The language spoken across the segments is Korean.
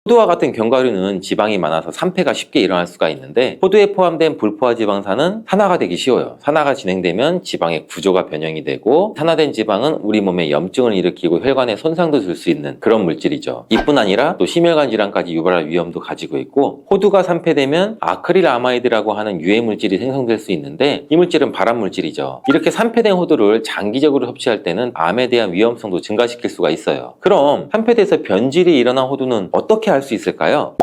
호두와 같은 견과류는 지방이 많아서 산패가 쉽게 일어날 수가 있는데 호두에 포함된 불포화 지방산은 산화가 되기 쉬워요. 산화가 진행되면 지방의 구조가 변형이 되고 산화된 지방은 우리 몸에 염증을 일으키고 혈관에 손상도 줄 수 있는 그런 물질이죠. 이뿐 아니라 또 심혈관 질환까지 유발할 위험도 가지고 있고 호두가 산패되면 아크릴아마이드라고 하는 유해 물질이 생성될 수 있는데 이 물질은 발암 물질이죠. 이렇게 산패된 호두를 장기적으로 섭취할 때는 암에 대한 위험성도 증가시킬 수가 있어요. 그럼 산패돼서 변질이 일어난 호두는 어떻게 할 수 있을까요?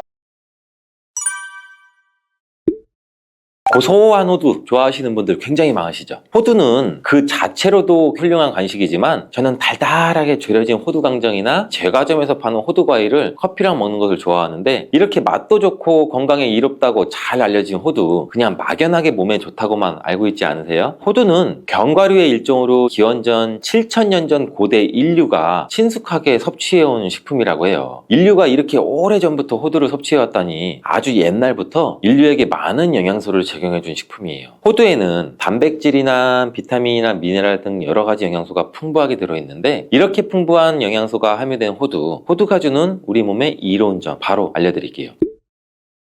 고소한 호두 좋아하시는 분들 굉장히 많으시죠. 호두는 그 자체로도 훌륭한 간식이지만 저는 달달하게 졸여진 호두강정이나 제과점에서 파는 호두과일을 커피랑 먹는 것을 좋아하는데 이렇게 맛도 좋고 건강에 이롭다고 잘 알려진 호두 그냥 막연하게 몸에 좋다고만 알고 있지 않으세요? 호두는 견과류의 일종으로 기원전 7000년 전 고대 인류가 친숙하게 섭취해온 식품이라고 해요. 인류가 이렇게 오래전부터 호두를 섭취해왔다니 아주 옛날부터 인류에게 많은 영양소를 적용해준 식품이에요. 호두에는 단백질이나 비타민이나 미네랄 등 여러 가지 영양소가 풍부하게 들어있는데 이렇게 풍부한 영양소가 함유된 호두가주는 우리 몸에 이로운 점 바로 알려드릴게요.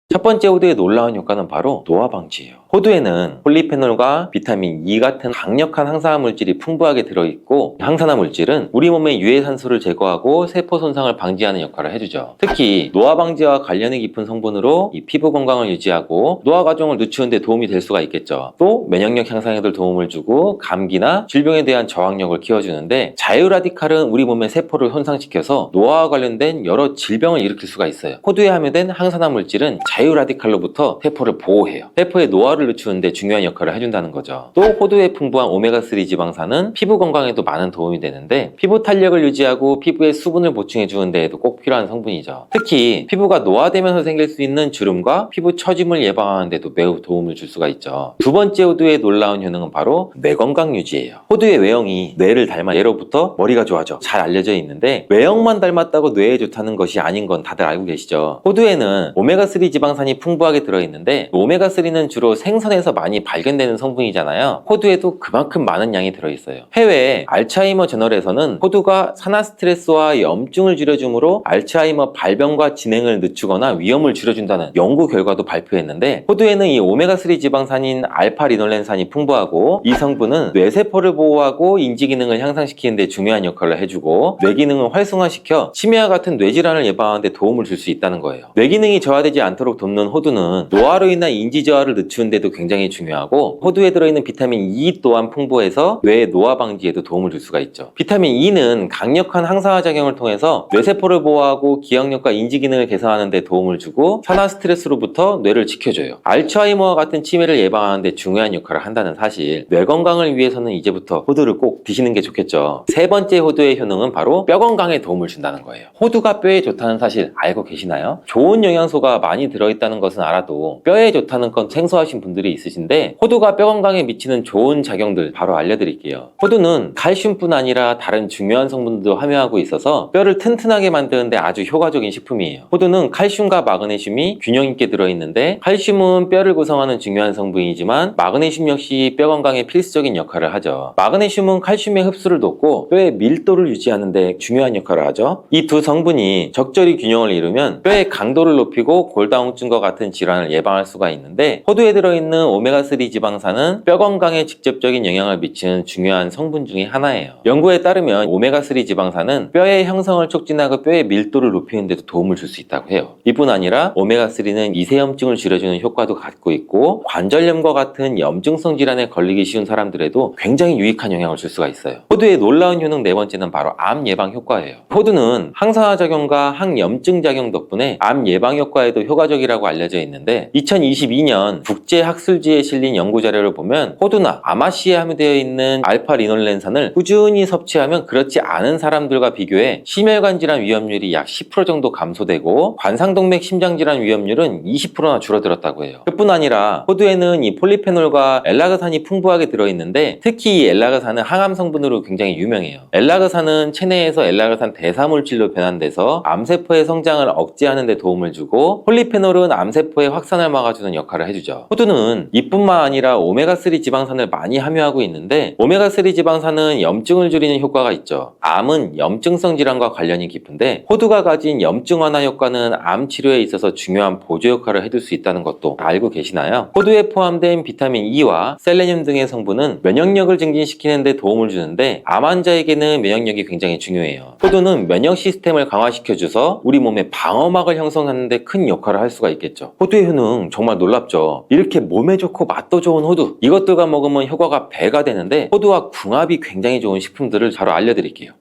첫 번째 호두의 놀라운 효과는 바로 노화 방지예요. 호두에는 폴리페놀과 비타민 E 같은 강력한 항산화 물질이 풍부하게 들어있고 항산화 물질은 우리 몸의 유해산소를 제거하고 세포 손상을 방지하는 역할을 해주죠. 특히 노화 방지와 관련이 깊은 성분으로 이 피부 건강을 유지하고 노화 과정을 늦추는 데 도움이 될 수가 있겠죠. 또 면역력 향상에도 도움을 주고 감기나 질병에 대한 저항력을 키워주는데 자유라디칼은 우리 몸의 세포를 손상시켜서 노화와 관련된 여러 질병을 일으킬 수가 있어요. 호두에 함유된 항산화 물질은 자유라디칼로부터 세포를 보호해요. 세포의 노화를 늦추는데 중요한 역할을 해준다는 거죠. 또 호두에 풍부한 오메가3 지방산은 피부 건강에도 많은 도움이 되는데 피부 탄력을 유지하고 피부에 수분을 보충해 주는 데에도 꼭 필요한 성분이죠. 특히 피부가 노화되면서 생길 수 있는 주름과 피부 처짐을 예방하는 데도 매우 도움을 줄 수가 있죠. 두 번째 호두의 놀라운 효능은 바로 뇌 건강 유지예요. 호두의 외형이 뇌를 닮아 예로부터 머리가 좋아져 잘 알려져 있는데 외형만 닮았다고 뇌에 좋다는 것이 아닌 건 다들 알고 계시죠. 호두에는 오메가3 지방산이 풍부하게 들어있는데 오메가3는 주로 생선에서 많이 발견되는 성분이잖아요. 호두에도 그만큼 많은 양이 들어있어요. 해외 알츠하이머 저널에서는 호두가 산화 스트레스와 염증을 줄여주므로 알츠하이머 발병과 진행을 늦추거나 위험을 줄여준다는 연구 결과도 발표했는데 호두에는 이 오메가3 지방산인 알파리놀렌산이 풍부하고 이 성분은 뇌세포를 보호하고 인지 기능을 향상시키는 데 중요한 역할을 해주고 뇌 기능을 활성화시켜 치매와 같은 뇌질환을 예방하는 데 도움을 줄 수 있다는 거예요. 뇌 기능이 저하되지 않도록 돕는 호두는 노화로 인한 인지 저하를 늦추는 데도 굉장히 중요하고 호두에 들어있는 비타민 E 또한 풍부해서 뇌의 노화 방지에도 도움을 줄 수가 있죠. 비타민 E는 강력한 항산화 작용을 통해서 뇌세포를 보호하고 기억력과 인지 기능을 개선하는 데 도움을 주고 산화 스트레스로부터 뇌를 지켜줘요. 알츠하이머와 같은 치매를 예방하는 데 중요한 역할을 한다는 사실, 뇌 건강을 위해서는 이제부터 호두를 꼭 드시는 게 좋겠죠. 세 번째 호두의 효능은 바로 뼈 건강에 도움을 준다는 거예요. 호두가 뼈에 좋다는 사실 알고 계시나요? 좋은 영양소가 많이 들어있다는 것은 알아도 뼈에 좋다는 건 생소하신 분들이 있으신데 호두가 뼈 건강에 미치는 좋은 작용들 바로 알려드릴게요. 호두는 칼슘뿐 아니라 다른 중요한 성분들도 함유하고 있어서 뼈를 튼튼하게 만드는데 아주 효과적인 식품이에요. 호두는 칼슘과 마그네슘이 균형 있게 들어있는데 칼슘은 뼈를 구성하는 중요한 성분이지만 마그네슘 역시 뼈 건강에 필수적인 역할을 하죠. 마그네슘은 칼슘의 흡수를 돕고 뼈의 밀도를 유지하는 데 중요한 역할을 하죠. 이 두 성분이 적절히 균형을 이루면 뼈의 강도를 높이고 골다공증과 같은 질환을 예방할 수가 있는데 호두에 들어있는 오메가3 지방산은 뼈 건강에 직접적인 영향을 미치는 중요한 성분 중에 하나예요. 연구에 따르면 오메가3 지방산은 뼈의 형성을 촉진하고 뼈의 밀도를 높이는 데도 도움을 줄 수 있다고 해요. 이뿐 아니라 오메가3는 이세염증을 줄여주는 효과도 갖고 있고 관절염과 같은 염증성 질환에 걸리기 쉬운 사람들에도 굉장히 유익한 영향을 줄 수가 있어요. 호두의 놀라운 효능 네 번째는 바로 암 예방 효과예요. 호두는 항산화 작용과 항염증 작용 덕분에 암 예방 효과에도 효과적이라고 알려져 있는데 2022년 국제학술지에 실린 연구 자료를 보면 호두나 아마씨에 함유되어 있는 알파리놀렌산을 꾸준히 섭취하면 그렇지 않은 사람들과 비교해 심혈관 질환 위험률이 약 10% 정도 감소되고 관상동맥 심장질환 위험률은 20%나 줄어들었다고 해요. 그뿐 아니라 호두에는 이 폴리페놀과 엘라그산이 풍부하게 들어있는데 특히 이 엘라그산은 항암 성분으로 굉장히 유명해요. 엘라그산은 체내에서 엘라그산 대사물질로 변환돼서 암세포의 성장을 억제하는 데 도움을 주고 폴리페놀은 암세포의 확산을 막아주는 역할을 해주죠. 호두는 호두는 이뿐만 아니라 오메가3 지방산을 많이 함유하고 있는데 오메가3 지방산은 염증을 줄이는 효과가 있죠. 암은 염증성 질환과 관련이 깊은데 호두가 가진 염증 완화 효과는 암 치료에 있어서 중요한 보조 역할을 해줄 수 있다는 것도 알고 계시나요? 호두에 포함된 비타민 E와 셀레늄 등의 성분은 면역력을 증진시키는 데 도움을 주는데 암 환자에게는 면역력이 굉장히 중요해요. 호두는 면역 시스템을 강화시켜줘서 우리 몸의 방어막을 형성하는 데 큰 역할을 할 수가 있겠죠. 호두의 효능 정말 놀랍죠. 이렇게 몸에 좋고 맛도 좋은 호두, 이것들과 먹으면 효과가 배가 되는데 호두와 궁합이 굉장히 좋은 식품들을 바로 알려드릴게요.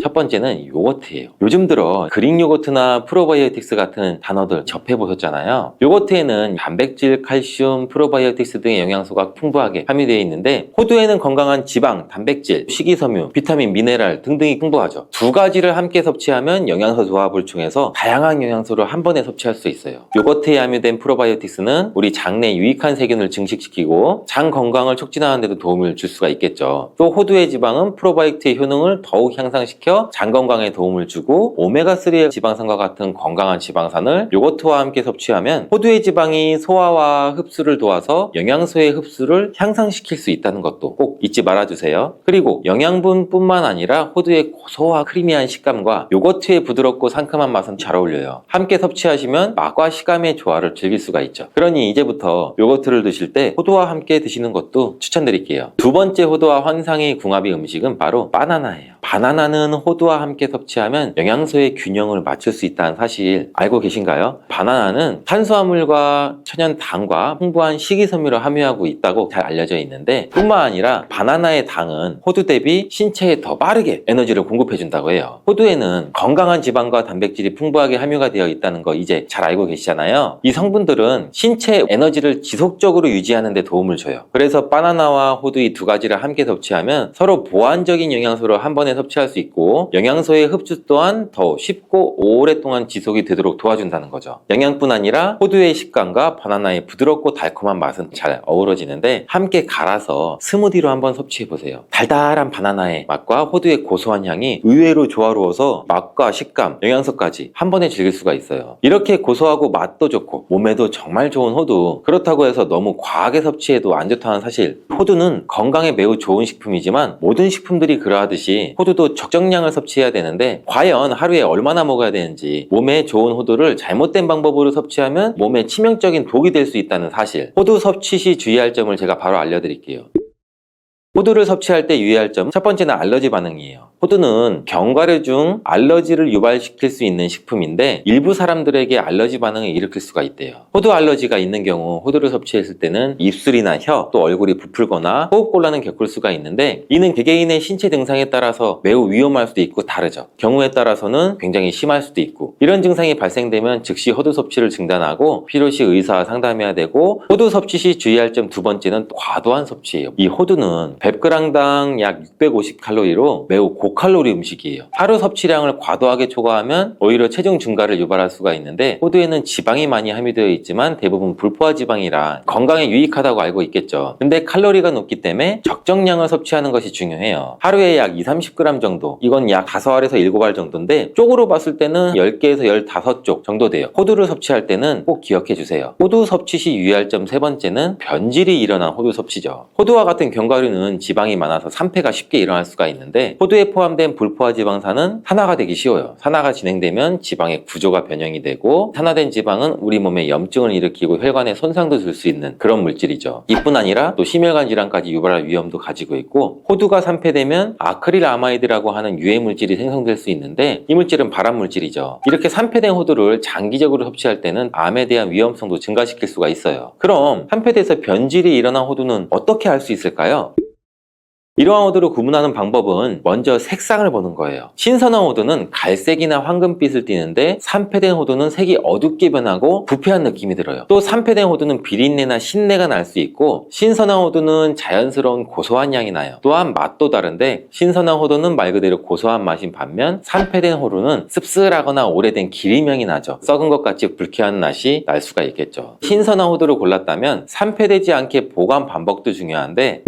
첫 번째는 요거트예요. 요즘 들어 그릭 요거트나 프로바이오틱스 같은 단어들 접해보셨잖아요. 요거트에는 단백질, 칼슘, 프로바이오틱스 등의 영양소가 풍부하게 함유되어 있는데 호두에는 건강한 지방, 단백질, 식이섬유, 비타민, 미네랄 등등이 풍부하죠. 두 가지를 함께 섭취하면 영양소 조합을 통해서 다양한 영양소를 한 번에 섭취할 수 있어요. 요거트에 함유된 프로바이오틱스는 우리 장내 유익한 세균을 증식시키고 장 건강을 촉진하는 데도 도움을 줄 수가 있겠죠. 또 호두의 지방은 프로바이오틱스의 효능을 더욱 향상시켜 장 건강에 도움을 주고 오메가3의 지방산과 같은 건강한 지방산을 요거트와 함께 섭취하면 호두의 지방이 소화와 흡수를 도와서 영양소의 흡수를 향상시킬 수 있다는 것도 꼭 잊지 말아주세요. 그리고 영양분뿐만 아니라 호두의 고소와 크리미한 식감과 요거트의 부드럽고 상큼한 맛은 잘 어울려요. 함께 섭취하시면 맛과 식감의 조화를 즐길 수가 있죠. 그러니 이제부터 요거트를 드실 때 호두와 함께 드시는 것도 추천드릴게요. 두 번째 호두와 환상의 궁합의 음식은 바로 바나나예요. 바나나는 호두와 함께 섭취하면 영양소의 균형을 맞출 수 있다는 사실 알고 계신가요? 바나나는 탄수화물과 천연당과 풍부한 식이섬유를 함유하고 있다고 잘 알려져 있는데 뿐만 아니라 바나나의 당은 호두 대비 신체에 더 빠르게 에너지를 공급해 준다고 해요. 호두에는 건강한 지방과 단백질이 풍부하게 함유가 되어 있다는 거 이제 잘 알고 계시잖아요. 이 성분들은 신체의 에너지를 지속적으로 유지하는 데 도움을 줘요. 그래서 바나나와 호두 이 두 가지를 함께 섭취하면 서로 보완적인 영양소를 한 번에 섭취할 수 있고 영양소의 흡수 또한 더 쉽고 오랫동안 지속이 되도록 도와준다는 거죠. 영양뿐 아니라 호두의 식감과 바나나의 부드럽고 달콤한 맛은 잘 어우러지는데 함께 갈아서 스무디로 한번 섭취해보세요. 달달한 바나나의 맛과 호두의 고소한 향이 의외로 조화로워서 맛과 식감, 영양소까지 한 번에 즐길 수가 있어요. 이렇게 고소하고 맛도 좋고 몸에도 정말 좋은 호두, 그렇다고 해서 너무 과하게 섭취해도 안 좋다는 사실. 호두는 건강에 매우 좋은 식품이지만 모든 식품들이 그러하듯이 호두도 적정량을 섭취해야 되는데 과연 하루에 얼마나 먹어야 되는지, 몸에 좋은 호두를 잘못된 방법으로 섭취하면 몸에 치명적인 독이 될 수 있다는 사실. 호두 섭취 시 주의할 점을 제가 바로 알려드릴게요. 호두를 섭취할 때 유의할 점, 첫 번째는 알러지 반응이에요. 호두는 견과류 중 알러지를 유발시킬 수 있는 식품인데 일부 사람들에게 알러지 반응을 일으킬 수가 있대요. 호두 알러지가 있는 경우 호두를 섭취했을 때는 입술이나 혀, 또 얼굴이 부풀거나 호흡곤란을 겪을 수가 있는데 이는 개개인의 신체 증상에 따라서 매우 위험할 수도 있고 다르죠. 경우에 따라서는 굉장히 심할 수도 있고 이런 증상이 발생되면 즉시 호두 섭취를 중단하고 필요시 의사와 상담해야 되고 호두 섭취 시 주의할 점 두 번째는 과도한 섭취예요. 이 호두는 100g당 약 650칼로리로 매우 고칼로리 음식이에요. 하루 섭취량을 과도하게 초과하면 오히려 체중 증가를 유발할 수가 있는데 호두에는 지방이 많이 함유되어 있지만 대부분 불포화 지방이라 건강에 유익하다고 알고 있겠죠. 근데 칼로리가 높기 때문에 적정량을 섭취하는 것이 중요해요. 하루에 약 20-30g 정도, 이건 약 5알에서 7알 정도인데 쪽으로 봤을 때는 10개에서 15쪽 정도 돼요. 호두를 섭취할 때는 꼭 기억해 주세요. 호두 섭취 시 유의할 점 세 번째는 변질이 일어난 호두 섭취죠. 호두와 같은 견과류는 지방이 많아서 산패가 쉽게 일어날 수가 있는데 호두에 포함된 불포화 지방산은 산화가 되기 쉬워요. 산화가 진행되면 지방의 구조가 변형이 되고 산화된 지방은 우리 몸에 염증을 일으키고 혈관에 손상도 줄 수 있는 그런 물질이죠. 이뿐 아니라 또 심혈관 질환까지 유발할 위험도 가지고 있고 호두가 산패되면 아크릴아마이드라고 하는 유해 물질이 생성될 수 있는데 이 물질은 발암 물질이죠. 이렇게 산패된 호두를 장기적으로 섭취할 때는 암에 대한 위험성도 증가시킬 수가 있어요. 그럼 산패돼서 변질이 일어난 호두는 어떻게 알 수 있을까요? 이러한 호두를 구분하는 방법은 먼저 색상을 보는 거예요. 신선한 호두는 갈색이나 황금빛을 띠는데 산패된 호두는 색이 어둡게 변하고 부패한 느낌이 들어요. 또 산패된 호두는 비린내나 신내가 날 수 있고 신선한 호두는 자연스러운 고소한 향이 나요. 또한 맛도 다른데 신선한 호두는 말 그대로 고소한 맛인 반면 산패된 호두는 씁쓸하거나 오래된 기름향이 나죠. 썩은 것 같이 불쾌한 맛이 날 수가 있겠죠. 신선한 호두를 골랐다면 산패되지 않게 보관 반복도 중요한데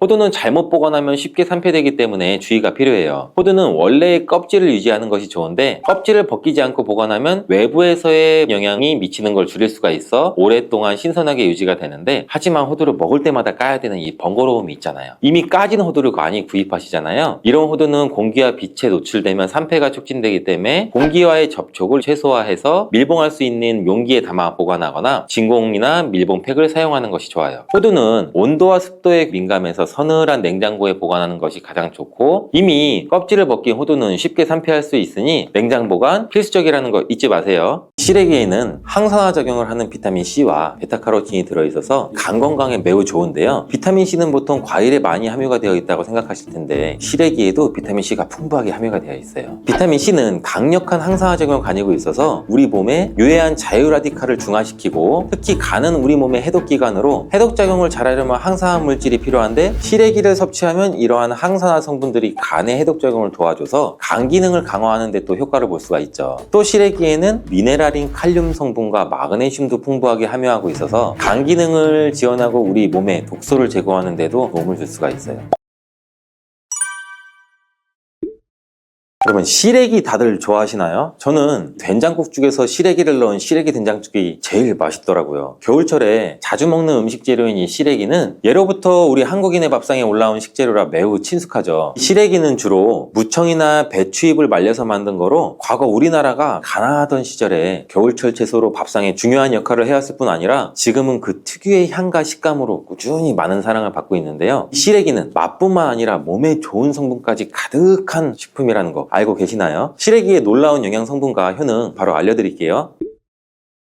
호두는 잘못 보관하면 쉽게 산패되기 때문에 주의가 필요해요. 호두는 원래의 껍질을 유지하는 것이 좋은데 껍질을 벗기지 않고 보관하면 외부에서의 영향이 미치는 걸 줄일 수가 있어 오랫동안 신선하게 유지가 되는데, 하지만 호두를 먹을 때마다 까야 되는 이 번거로움이 있잖아요. 이미 까진 호두를 많이 구입하시잖아요. 이런 호두는 공기와 빛에 노출되면 산패가 촉진되기 때문에 공기와의 접촉을 최소화해서 밀봉할 수 있는 용기에 담아 보관하거나 진공이나 밀봉팩을 사용하는 것이 좋아요. 호두는 온도와 습도에 민감해서 서늘한 냉장고에 보관하는 것이 가장 좋고, 이미 껍질을 벗긴 호두는 쉽게 산패할 수 있으니 냉장 보관 필수적이라는 거 잊지 마세요. 시래기에는 항산화 작용을 하는 비타민 C와 베타카로틴이 들어있어서 간 건강에 매우 좋은데요. 비타민 C는 보통 과일에 많이 함유가 되어 있다고 생각하실 텐데 시래기에도 비타민 C가 풍부하게 함유가 되어 있어요. 비타민 C는 강력한 항산화 작용을 가지고 있어서 우리 몸에 유해한 자유라디칼을 중화시키고, 특히 간은 우리 몸의 해독기관으로 해독작용을 잘하려면 항산화 물질이 필요한데 시래기를 섭취하면 이러한 항산화 성분들이 간의 해독작용을 도와줘서 간 기능을 강화하는 데 또 효과를 볼 수가 있죠. 또 시래기에는 미네랄인 칼륨 성분과 마그네슘도 풍부하게 함유하고 있어서 간 기능을 지원하고 우리 몸에 독소를 제거하는 데도 도움을 줄 수가 있어요. 여러분, 시래기 다들 좋아하시나요? 저는 된장국 중에서 시래기를 넣은 시래기 된장국이 제일 맛있더라고요. 겨울철에 자주 먹는 음식 재료인 이 시래기는 예로부터 우리 한국인의 밥상에 올라온 식재료라 매우 친숙하죠. 시래기는 주로 무청이나 배추잎을 말려서 만든 거로 과거 우리나라가 가난하던 시절에 겨울철 채소로 밥상에 중요한 역할을 해왔을 뿐 아니라 지금은 그 특유의 향과 식감으로 꾸준히 많은 사랑을 받고 있는데요. 시래기는 맛뿐만 아니라 몸에 좋은 성분까지 가득한 식품이라는 거 알고 계시나요? 시래기의 놀라운 영양 성분과 효능 바로 알려드릴게요.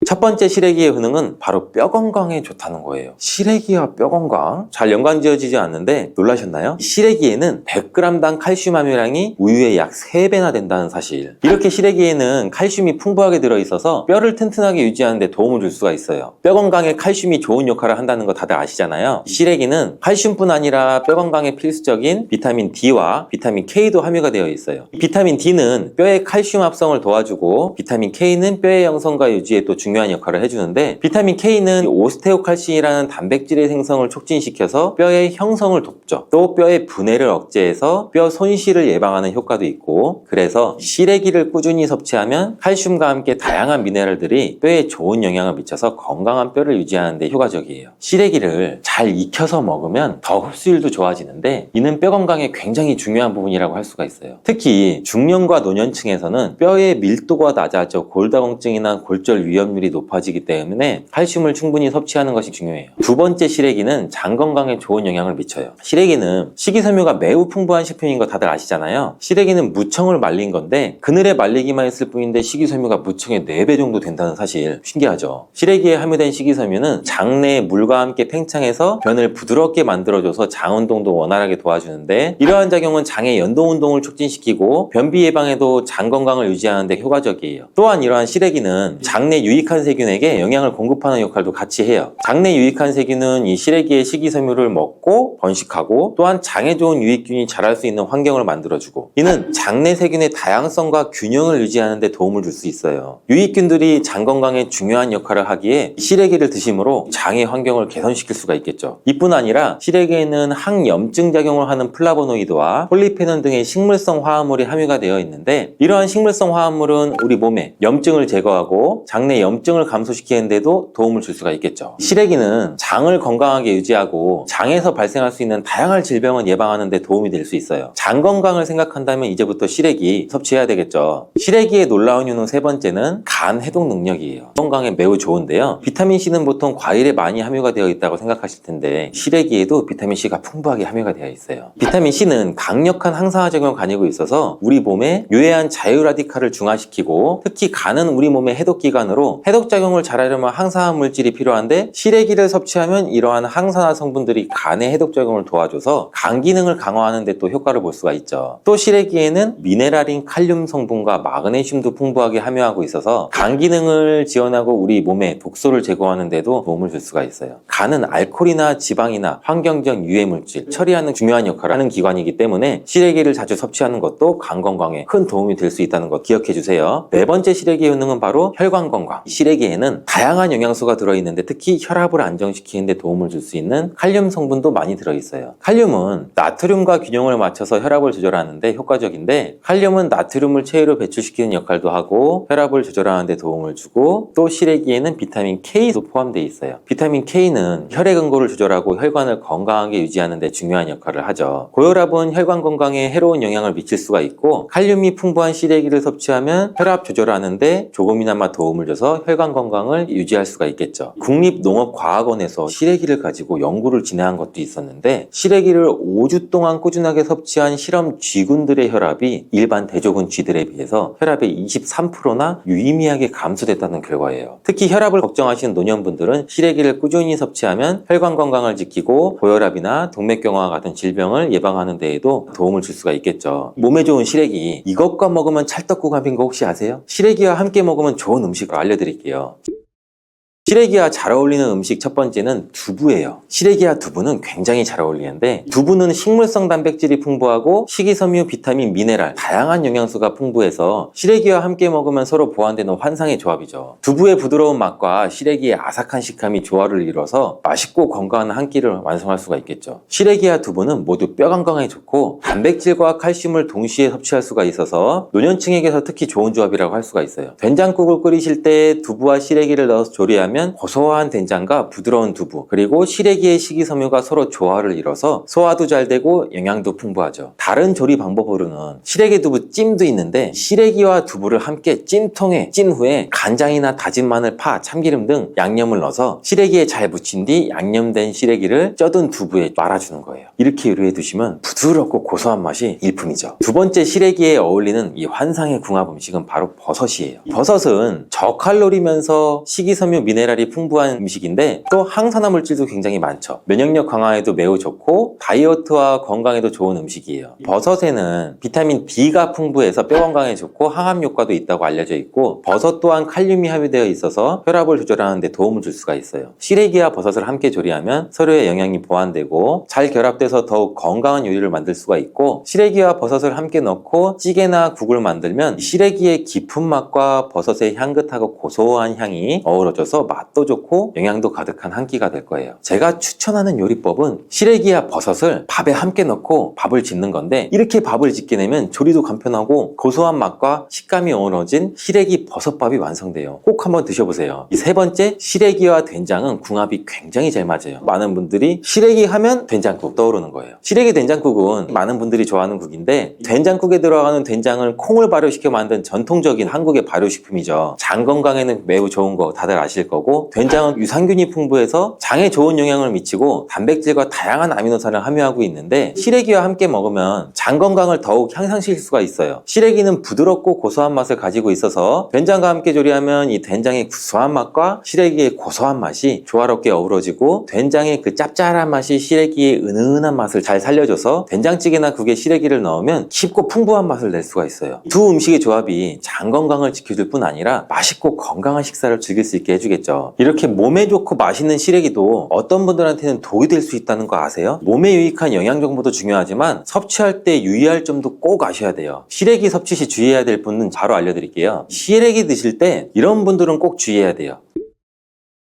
첫 번째 시래기의 효능은 바로 뼈 건강에 좋다는 거예요. 시래기와 뼈 건강? 잘 연관지어지지 않는데 놀라셨나요? 시래기에는 100g당 칼슘 함유량이 우유의 약 3배나 된다는 사실. 이렇게 시래기에는 칼슘이 풍부하게 들어있어서 뼈를 튼튼하게 유지하는 데 도움을 줄 수가 있어요. 뼈 건강에 칼슘이 좋은 역할을 한다는 거 다들 아시잖아요. 시래기는 칼슘뿐 아니라 뼈 건강에 필수적인 비타민 D와 비타민 K도 함유가 되어 있어요. 비타민 D는 뼈의 칼슘 합성을 도와주고 비타민 K는 뼈의 형성과 유지에 또 중요한 역할을 해주는데, 비타민 K는 오스테오칼신이라는 단백질의 생성을 촉진시켜서 뼈의 형성을 돕죠. 또 뼈의 분해를 억제해서 뼈 손실을 예방하는 효과도 있고, 그래서 시래기를 꾸준히 섭취하면 칼슘과 함께 다양한 미네랄들이 뼈에 좋은 영향을 미쳐서 건강한 뼈를 유지하는 데 효과적이에요. 시래기를 잘 익혀서 먹으면 더 흡수율도 좋아지는데 이는 뼈 건강에 굉장히 중요한 부분이라고 할 수가 있어요. 특히 중년과 노년층에서는 뼈의 밀도가 낮아져 골다공증이나 골절 위험률이 높아지기 때문에 칼슘을 충분히 섭취하는 것이 중요해요. 두 번째, 시래기는 장 건강에 좋은 영향을 미쳐요. 시래기는 식이섬유가 매우 풍부한 식품인 거 다들 아시잖아요. 시래기는 무청을 말린 건데 그늘에 말리기만 했을 뿐인데 식이섬유가 무청의 4배 정도 된다는 사실 신기하죠. 시래기에 함유된 식이섬유는 장내의 물과 함께 팽창해서 변을 부드럽게 만들어줘서 장 운동도 원활하게 도와주는데, 이러한 작용은 장의 연동 운동을 촉진시키고 변비 예방에도 장 건강을 유지하는 데 효과적이에요. 또한 이러한 시래기는 장내 유익한 세균에게 영향을 공급하는 역할도 같이 해요. 장내 유익한 세균은 이 시래기의 식이섬유를 먹고 번식하고, 또한 장에 좋은 유익균이 자랄 수 있는 환경을 만들어주고, 이는 장내 세균의 다양성과 균형을 유지하는 데 도움을 줄 수 있어요. 유익균들이 장 건강에 중요한 역할을 하기에 시래기를 드심으로 장의 환경을 개선시킬 수가 있겠죠. 이뿐 아니라 시래기에는 항염증 작용을 하는 플라보노이드와 폴리페놀 등의 식물성 화합물이 함유가 되어 있는데, 이러한 식물성 화합물은 우리 몸에 염증을 제거하고 장내 염증을 감소시키는 데도 도움을 줄 수가 있겠죠. 시래기는 장을 건강하게 유지하고 장에서 발생할 수 있는 다양한 질병을 예방하는 데 도움이 될 수 있어요. 장 건강을 생각한다면 이제부터 시래기 섭취해야 되겠죠. 시래기의 놀라운 효능 세 번째는 간 해독 능력이에요. 건강에 매우 좋은데요. 비타민 C는 보통 과일에 많이 함유가 되어 있다고 생각하실 텐데 시래기에도 비타민 C가 풍부하게 함유가 되어 있어요. 비타민 C는 강력한 항산화 작용을 가지고 있어서 우리 몸에 유해한 자유라디칼을 중화시키고, 특히 간은 우리 몸의 해독기관으로 해독작용을 잘하려면 항산화 물질이 필요한데 시래기를 섭취하면 이러한 항산화 성분들이 간의 해독작용을 도와줘서 간 기능을 강화하는 데 또 효과를 볼 수가 있죠. 또 시래기에는 미네랄인 칼륨 성분과 마그네슘도 풍부하게 함유하고 있어서 간 기능을 지원하고 우리 몸에 독소를 제거하는 데도 도움을 줄 수가 있어요. 간은 알코올이나 지방이나 환경적 유해 물질 처리하는 중요한 역할을 하는 기관이기 때문에 시래기를 자주 섭취하는 것도 간 건강에 큰 도움이 될 수 있다는 거 기억해 주세요. 네 번째 시래기의 효능은 바로 혈관 건강. 시래기에는 다양한 영양소가 들어있는데 특히 혈압을 안정시키는 데 도움을 줄 수 있는 칼륨 성분도 많이 들어있어요. 칼륨은 나트륨과 균형을 맞춰서 혈압을 조절하는데 효과적인데, 칼륨은 나트륨을 체외로 배출시키는 역할도 하고 혈압을 조절하는 데 도움을 주고, 또 시래기에는 비타민 K도 포함되어 있어요. 비타민 K는 혈액 응고를 조절하고 혈관을 건강하게 유지하는 데 중요한 역할을 하죠. 고혈압은 혈관 건강에 해로운 영향을 미칠 수가 있고, 칼륨이 풍부한 시래기를 섭취하면 혈압 조절하는데 조금이나마 도움을 줘서 혈관 건강을 유지할 수가 있겠죠. 국립농업과학원에서 시래기를 가지고 연구를 진행한 것도 있었는데, 시래기를 5주 동안 꾸준하게 섭취한 실험 쥐군들의 혈압이 일반 대조군 쥐들에 비해서 혈압의 23%나 유의미하게 감소됐다는 결과예요. 특히 혈압을 걱정하시는 노년분들은 시래기를 꾸준히 섭취하면 혈관 건강을 지키고 고혈압이나 동맥경화 같은 질병을 예방하는 데에도 도움을 줄 수가 있겠죠. 몸에 좋은 시래기, 이것과 먹으면 찰떡궁합인 거 혹시 아세요? 시래기와 함께 먹으면 좋은 음식을 알려드릴게요. 시래기와 잘 어울리는 음식 첫 번째는 두부예요. 시래기와 두부는 굉장히 잘 어울리는데, 두부는 식물성 단백질이 풍부하고 식이섬유, 비타민, 미네랄, 다양한 영양소가 풍부해서 시래기와 함께 먹으면 서로 보완되는 환상의 조합이죠. 두부의 부드러운 맛과 시래기의 아삭한 식감이 조화를 이뤄서 맛있고 건강한 한 끼를 완성할 수가 있겠죠. 시래기와 두부는 모두 뼈 건강에 좋고 단백질과 칼슘을 동시에 섭취할 수가 있어서 노년층에게서 특히 좋은 조합이라고 할 수가 있어요. 된장국을 끓이실 때 두부와 시래기를 넣어서 조리하면 고소한 된장과 부드러운 두부, 그리고 시래기의 식이섬유가 서로 조화를 이뤄서 소화도 잘 되고 영양도 풍부하죠. 다른 조리 방법으로는 시래기 두부 찜도 있는데, 시래기와 두부를 함께 찜통에 찐 후에 간장이나 다진 마늘, 파, 참기름 등 양념을 넣어서 시래기에 잘 묻힌 뒤 양념된 시래기를 쪄둔 두부에 말아주는 거예요. 이렇게 요리해 두시면 부드럽고 고소한 맛이 일품이죠. 두 번째 시래기에 어울리는 이 환상의 궁합 음식은 바로 버섯이에요. 버섯은 저칼로리면서 식이섬유, 미네랄이 풍부한 음식인데 또 항산화 물질도 굉장히 많죠. 면역력 강화에도 매우 좋고 다이어트와 건강에도 좋은 음식이에요. 버섯에는 비타민 D가 풍부해서 뼈 건강에 좋고 항암 효과도 있다고 알려져 있고, 버섯 또한 칼륨이 함유되어 있어서 혈압을 조절하는 데 도움을 줄 수가 있어요. 시래기와 버섯을 함께 조리하면 서로의 영양이 보완되고 잘 결합돼서 더욱 건강한 요리를 만들 수가 있고, 시래기와 버섯을 함께 넣고 찌개나 국을 만들면 시래기의 깊은 맛과 버섯의 향긋하고 고소한 향이 어우러져서 맛도 좋고 영양도 가득한 한 끼가 될 거예요. 제가 추천하는 요리법은 시래기와 버섯을 밥에 함께 넣고 밥을 짓는 건데, 이렇게 밥을 짓게 되면 조리도 간편하고 고소한 맛과 식감이 어우러진 시래기 버섯밥이 완성돼요. 꼭 한번 드셔보세요. 이 세 번째, 시래기와 된장은 궁합이 굉장히 잘 맞아요. 많은 분들이 시래기 하면 된장국 떠오르는 거예요. 시래기 된장국은 많은 분들이 좋아하는 국인데, 된장국에 들어가는 된장을 콩을 발효시켜 만든 전통적인 한국의 발효식품이죠. 장 건강에는 매우 좋은 거 다들 아실 거고, 된장은 유산균이 풍부해서 장에 좋은 영향을 미치고 단백질과 다양한 아미노산을 함유하고 있는데, 시래기와 함께 먹으면 장 건강을 더욱 향상시킬 수가 있어요. 시래기는 부드럽고 고소한 맛을 가지고 있어서 된장과 함께 조리하면 이 된장의 구수한 맛과 시래기의 고소한 맛이 조화롭게 어우러지고, 된장의 그 짭짤한 맛이 시래기의 은은한 맛을 잘 살려줘서 된장찌개나 국에 시래기를 넣으면 깊고 풍부한 맛을 낼 수가 있어요. 두 음식의 조합이 장 건강을 지켜줄 뿐 아니라 맛있고 건강한 식사를 즐길 수 있게 해주겠죠. 이렇게 몸에 좋고 맛있는 시래기도 어떤 분들한테는 독이 될 수 있다는 거 아세요? 몸에 유익한 영양 정보도 중요하지만 섭취할 때 유의할 점도 꼭 아셔야 돼요. 시래기 섭취 시 주의해야 될 분은 바로 알려드릴게요. 시래기 드실 때 이런 분들은 꼭 주의해야 돼요.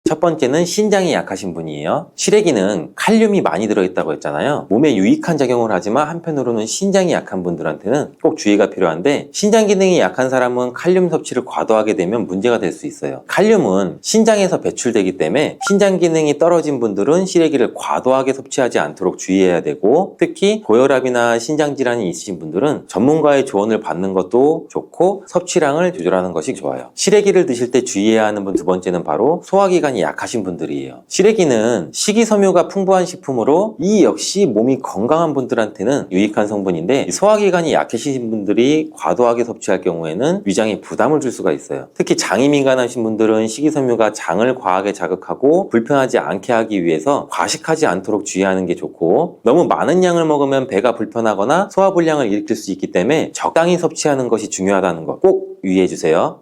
첫 번째는 신장이 약하신 분이에요. 시래기는 칼륨이 많이 들어있다고 했잖아요. 몸에 유익한 작용을 하지만 한편으로는 신장이 약한 분들한테는 꼭 주의가 필요한데, 신장 기능이 약한 사람은 칼륨 섭취를 과도하게 되면 문제가 될 수 있어요. 칼륨은 신장에서 배출되기 때문에 신장 기능이 떨어진 분들은 시래기를 과도하게 섭취하지 않도록 주의해야 되고, 특히 고혈압이나 신장 질환이 있으신 분들은 전문가의 조언을 받는 것도 좋고 섭취량을 조절하는 것이 좋아요. 시래기를 드실 때 주의해야 하는 분 두 번째는 바로 소화기관이 약하신 분들이에요. 시래기는 식이섬유가 풍부한 식품으로 이 역시 몸이 건강한 분들한테는 유익한 성분인데, 소화기관이 약해진 분들이 과도하게 섭취할 경우에는 위장에 부담을 줄 수가 있어요. 특히 장이 민감하신 분들은 식이섬유가 장을 과하게 자극하고 불편하지 않게 하기 위해서 과식하지 않도록 주의하는 게 좋고, 너무 많은 양을 먹으면 배가 불편하거나 소화불량을 일으킬 수 있기 때문에 적당히 섭취하는 것이 중요하다는 거 꼭 유의해 주세요.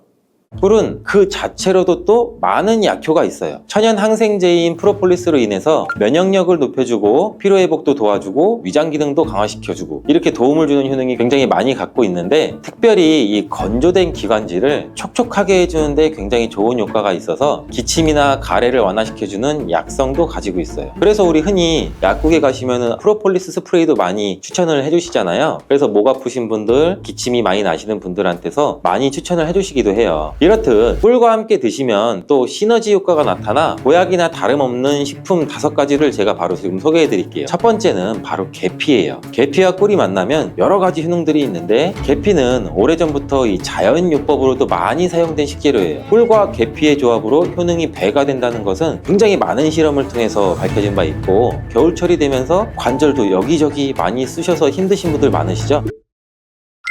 꿀은 그 자체로도 또 많은 약효가 있어요. 천연 항생제인 프로폴리스로 인해서 면역력을 높여주고 피로회복도 도와주고 위장 기능도 강화시켜주고 이렇게 도움을 주는 효능이 굉장히 많이 갖고 있는데, 특별히 이 건조된 기관지를 촉촉하게 해주는데 굉장히 좋은 효과가 있어서 기침이나 가래를 완화시켜주는 약성도 가지고 있어요. 그래서 우리 흔히 약국에 가시면 프로폴리스 스프레이도 많이 추천을 해주시잖아요. 그래서 목 아프신 분들, 기침이 많이 나시는 분들한테서 많이 추천을 해주시기도 해요. 이렇듯 꿀과 함께 드시면 또 시너지 효과가 나타나 보약이나 다름없는 식품 5가지를 제가 바로 지금 소개해 드릴게요. 첫 번째는 바로 계피예요. 계피와 꿀이 만나면 여러 가지 효능들이 있는데, 계피는 오래전부터 이 자연요법으로도 많이 사용된 식재료예요. 꿀과 계피의 조합으로 효능이 배가 된다는 것은 굉장히 많은 실험을 통해서 밝혀진 바 있고, 겨울철이 되면서 관절도 여기저기 많이 쑤셔서 힘드신 분들 많으시죠?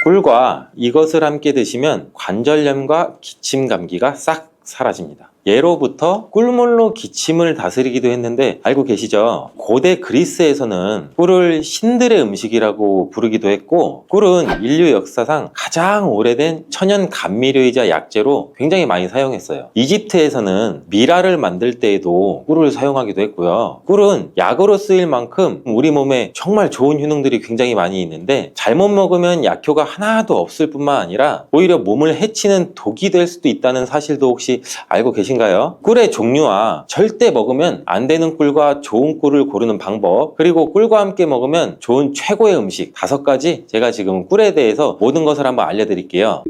꿀과 이것을 함께 드시면 관절염과 기침 감기가 싹 사라집니다. 예로부터 꿀물로 기침을 다스리기도 했는데 알고 계시죠? 고대 그리스에서는 꿀을 신들의 음식이라고 부르기도 했고, 꿀은 인류 역사상 가장 오래된 천연 감미료이자 약재로 굉장히 많이 사용했어요. 이집트에서는 미라를 만들 때에도 꿀을 사용하기도 했고요. 꿀은 약으로 쓰일 만큼 우리 몸에 정말 좋은 효능들이 굉장히 많이 있는데, 잘못 먹으면 약효가 하나도 없을 뿐만 아니라 오히려 몸을 해치는 독이 될 수도 있다는 사실도 혹시 알고 계신가요? 꿀의 종류와 절대 먹으면 안 되는 꿀과 좋은 꿀을 고르는 방법, 그리고 꿀과 함께 먹으면 좋은 최고의 음식 5가지, 제가 지금 꿀에 대해서 모든 것을 한번 알려드릴게요.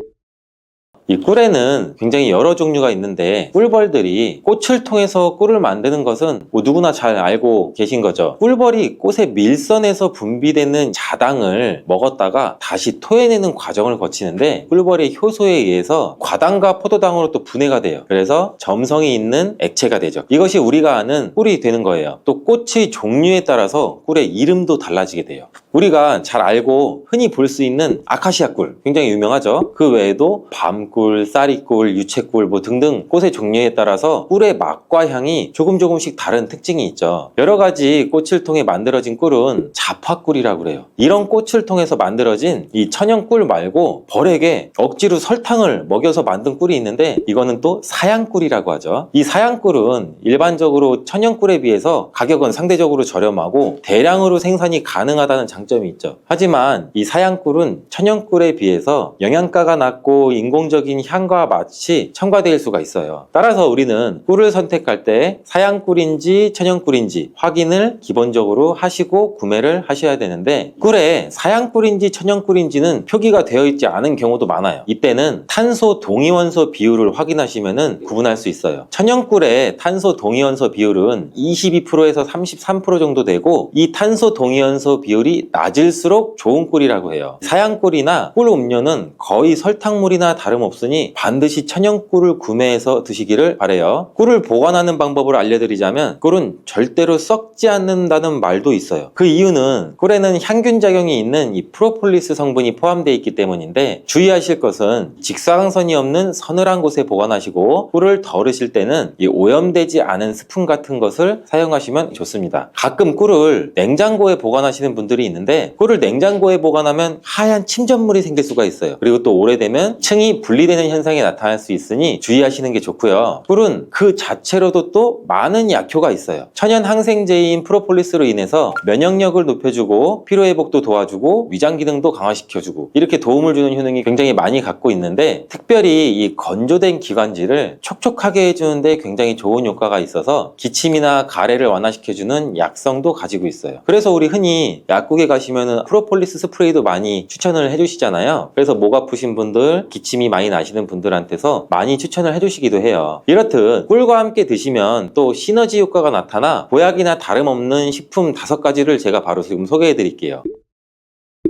이 꿀에는 굉장히 여러 종류가 있는데, 꿀벌들이 꽃을 통해서 꿀을 만드는 것은 뭐 누구나 잘 알고 계신 거죠. 꿀벌이 꽃의 밀선에서 분비되는 자당을 먹었다가 다시 토해내는 과정을 거치는데, 꿀벌의 효소에 의해서 과당과 포도당으로 또 분해가 돼요. 그래서 점성이 있는 액체가 되죠. 이것이 우리가 아는 꿀이 되는 거예요. 또 꽃의 종류에 따라서 꿀의 이름도 달라지게 돼요. 우리가 잘 알고 흔히 볼 수 있는 아카시아 꿀, 굉장히 유명하죠. 그 외에도 밤꿀, 쌀이꿀, 유채꿀 뭐 등등 꽃의 종류에 따라서 꿀의 맛과 향이 조금씩 다른 특징이 있죠. 여러 가지 꽃을 통해 만들어진 꿀은 잡화꿀이라고 그래요. 이런 꽃을 통해서 만들어진 이 천연꿀 말고 벌에게 억지로 설탕을 먹여서 만든 꿀이 있는데, 이거는 또 사양꿀이라고 하죠. 이 사양꿀은 일반적으로 천연꿀에 비해서 가격은 상대적으로 저렴하고 대량으로 생산이 가능하다는 장점이 있죠. 하지만 이 사양꿀은 천연꿀에 비해서 영양가가 낮고 인공적인 향과 맛이 첨가될 수가 있어요. 따라서 우리는 꿀을 선택할 때 사양꿀인지 천연꿀인지 확인을 기본적으로 하시고 구매를 하셔야 되는데, 꿀에 사양꿀인지 천연꿀인지는 표기가 되어 있지 않은 경우도 많아요. 이때는 탄소 동위원소 비율을 확인하시면 구분할 수 있어요. 천연꿀의 탄소 동위원소 비율은 22%에서 33% 정도 되고, 이 탄소 동위원소 비율이 낮을수록 좋은 꿀이라고 해요. 사양꿀이나 꿀 음료는 거의 설탕물이나 다름없으니 반드시 천연꿀을 구매해서 드시기를 바라요. 꿀을 보관하는 방법을 알려드리자면, 꿀은 절대로 썩지 않는다는 말도 있어요. 그 이유는 꿀에는 향균 작용이 있는 이 프로폴리스 성분이 포함되어 있기 때문인데, 주의하실 것은 직사광선이 없는 서늘한 곳에 보관하시고, 꿀을 덜으실 때는 이 오염되지 않은 스푼 같은 것을 사용하시면 좋습니다. 가끔 꿀을 냉장고에 보관하시는 분들이 있는데, 꿀을 냉장고에 보관하면 하얀 침전물이 생길 수가 있어요. 그리고 또 오래되면 층이 분리되는 현상이 나타날 수 있으니 주의하시는 게 좋고요. 꿀은 그 자체로도 또 많은 약효가 있어요. 천연 항생제인 프로폴리스로 인해서 면역력을 높여주고 피로회복도 도와주고 위장 기능도 강화시켜주고 이렇게 도움을 주는 효능이 굉장히 많이 갖고 있는데, 특별히 이 건조된 기관지를 촉촉하게 해주는데 굉장히 좋은 효과가 있어서 기침이나 가래를 완화시켜주는 약성도 가지고 있어요. 그래서 우리 흔히 약국에 가시면 프로폴리스 스프레이도 많이 추천을 해주시잖아요. 그래서 목 아프신 분들, 기침이 많이 나시는 분들한테서 많이 추천을 해주시기도 해요. 이렇듯 꿀과 함께 드시면 또 시너지 효과가 나타나 보약이나 다름없는 식품 5가지를 제가 바로 지금 소개해 드릴게요.